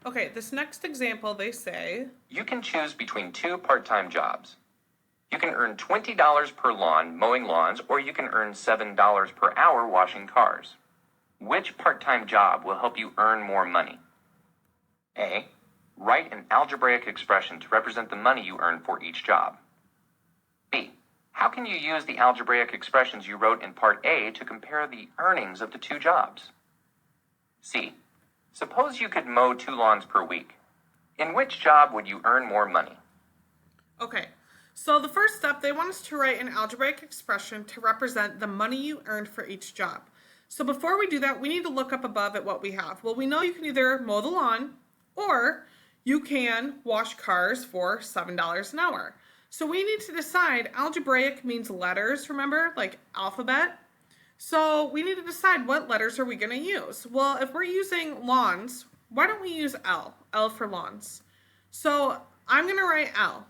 Okay, this next example, they say, You can choose between two part-time jobs. You can earn $20 per lawn mowing lawns, or you can earn $7 per hour washing cars. Which part-time job will help you earn more money? A. Write an algebraic expression to represent the money you earn for each job. B. How can you use the algebraic expressions you wrote in Part A to compare the earnings of the two jobs? C. Suppose you could mow 2 lawns per week. In which job would you earn more money? okay, so the first step, they want us to write an algebraic expression to represent the money you earned for each job. So before we do that, we need to look up above at what we have. Well, we know you can either mow the lawn or you can wash cars for $7 an hour. So we need to decide, algebraic means letters, remember, like alphabet. So we need to decide what letters are we going to use. Well, if we're using lawns, why don't we use L? L for lawns. So I'm going to write L.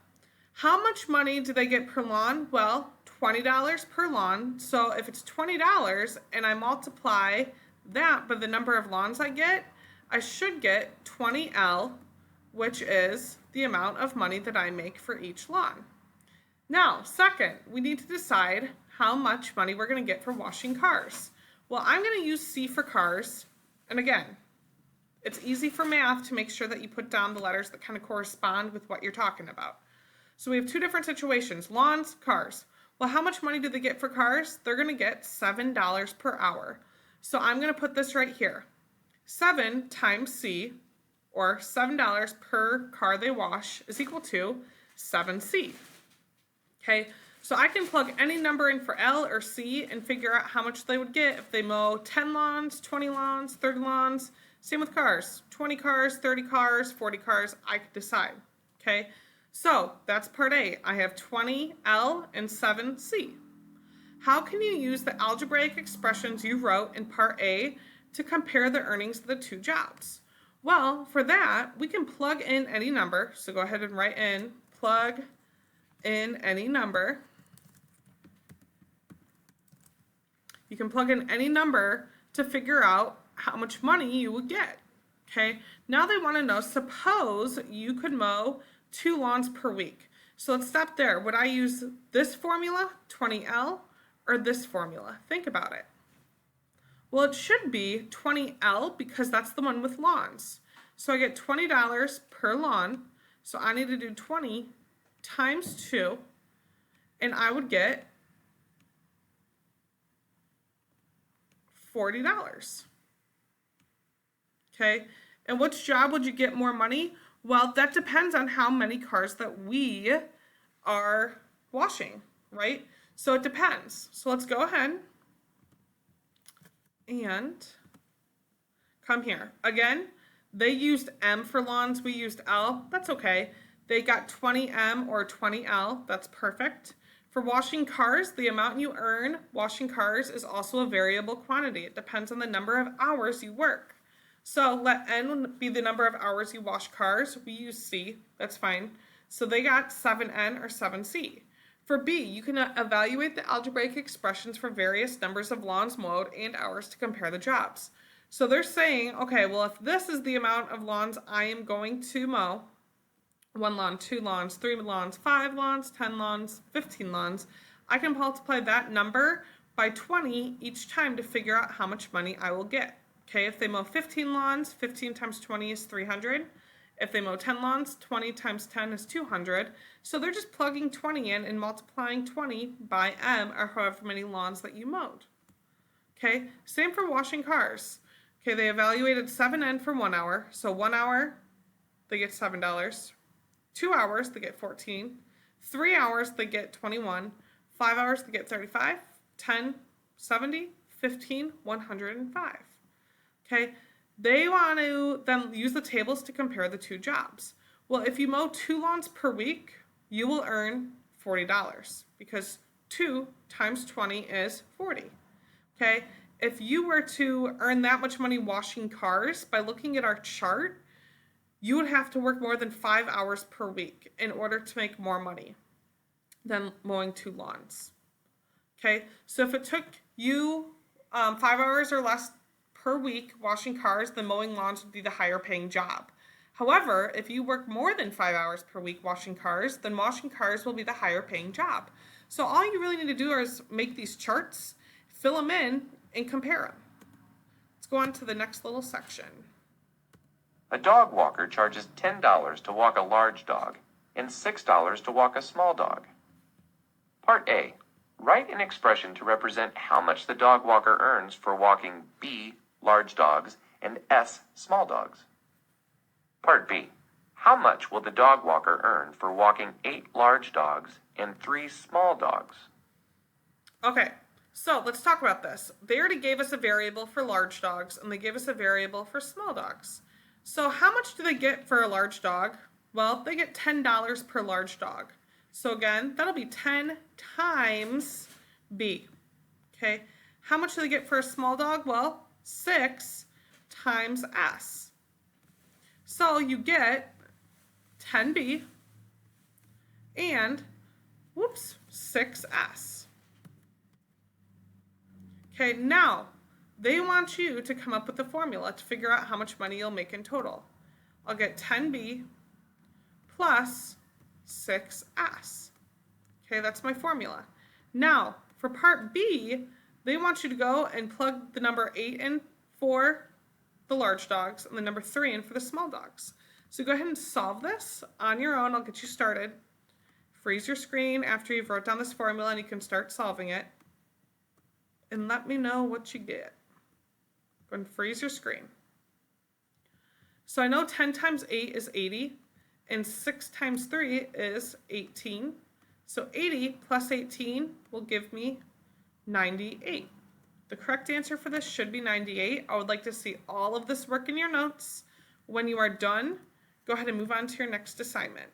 How much money do they get per lawn? Well, $20 per lawn. So if it's $20 and I multiply that by the number of lawns I get, I should get 20L, which is the amount of money that I make for each lawn. Now, second, we need to decide how much money we're going to get for washing cars. Well, I'm going to use C for cars. And again, it's easy for math to make sure that you put down the letters that kind of correspond with what you're talking about. So we have two different situations, lawns, cars. Well, how much money do they get for cars? They're going to get $7 per hour. So I'm going to put this right here. 7 times C, or $7 per car they wash, is equal to 7C. Okay, so I can plug any number in for L or C and figure out how much they would get if they mow 10 lawns, 20 lawns, 30 lawns. Same with cars, 20 cars, 30 cars, 40 cars, I could decide. Okay, so that's part A. I have 20L and 7C. How can you use the algebraic expressions you wrote in part A to compare the earnings of the two jobs? Well, for that, we can plug in any number. So go ahead and write in, plug in any number. You can plug in any number to figure out how much money you would get. Okay, now they want to know, suppose you could mow 2 lawns per week. So let's stop there. Would I use this formula, 20L, or this formula? Think about it. Well, it should be 20L because that's the one with lawns. So I get $20 per lawn. So I need to do 20 times 2, and I would get $40. Okay, and which job would you get more money? Well, that depends on how many cars that we are washing, right? So it depends. So let's go ahead and come here. Again, they used M for lawns, we used L. That's okay. They got 20M or 20L. That's perfect. For washing cars, the amount you earn washing cars is also a variable quantity. It depends on the number of hours you work. So let N be the number of hours you wash cars. We use C. That's fine. So they got 7N or 7C. For B, you can evaluate the algebraic expressions for various numbers of lawns mowed and hours to compare the jobs. So they're saying, okay, well, if this is the amount of lawns I am going to mow, 1 lawn, 2 lawns, 3 lawns, 5 lawns, 10 lawns, 15 lawns, I can multiply that number by 20 each time to figure out how much money I will get. Okay, if they mow 15 lawns, 15 times 20 is 300. If they mow 10 lawns, 20 times 10 is 200. So they're just plugging 20 in and multiplying 20 by M, or however many lawns that you mowed. Okay, same for washing cars. Okay, they evaluated 7N for 1 hour. So 1 hour, they get $7. 2 hours, they get 14. 3 hours, they get 21. 5 hours, they get 35. 10, 70, 15, 105. Okay, they want to then use the tables to compare the two jobs. Well, if you mow 2 lawns per week, you will earn $40 because 2 times 20 is 40. Okay, if you were to earn that much money washing cars, by looking at our chart, you would have to work more than 5 hours per week in order to make more money than mowing 2 lawns. Okay, so if it took you 5 hours or less per week washing cars, then mowing lawns would be the higher paying job. However, if you work more than 5 hours per week washing cars, then washing cars will be the higher paying job. So all you really need to do is make these charts, fill them in, and compare them. Let's go on to the next little section. A dog walker charges $10 to walk a large dog and $6 to walk a small dog. Part A. Write an expression to represent how much the dog walker earns for walking B, large dogs, and S, small dogs. Part B. How much will the dog walker earn for walking 8 large dogs and 3 small dogs? Okay, so let's talk about this. They already gave us a variable for large dogs and they gave us a variable for small dogs. So how much do they get for a large dog? Well, they get $10 per large dog. So again, that'll be 10 times B. Okay, how much do they get for a small dog? Well, 6 times S. So you get 10B and, 6S. Okay, now they want you to come up with a formula to figure out how much money you'll make in total. I'll get 10B plus 6S. Okay, that's my formula. Now, for part B, they want you to go and plug the number 8 in for the large dogs and the number 3 in for the small dogs. So go ahead and solve this on your own. I'll get you started. Freeze your screen after you've wrote down this formula and you can start solving it. And let me know what you get. Go and freeze your screen. So I know 10 times 8 is 80, and 6 times 3 is 18. So 80 plus 18 will give me 98. The correct answer for this should be 98. I would like to see all of this work in your notes. When you are done, go ahead and move on to your next assignment.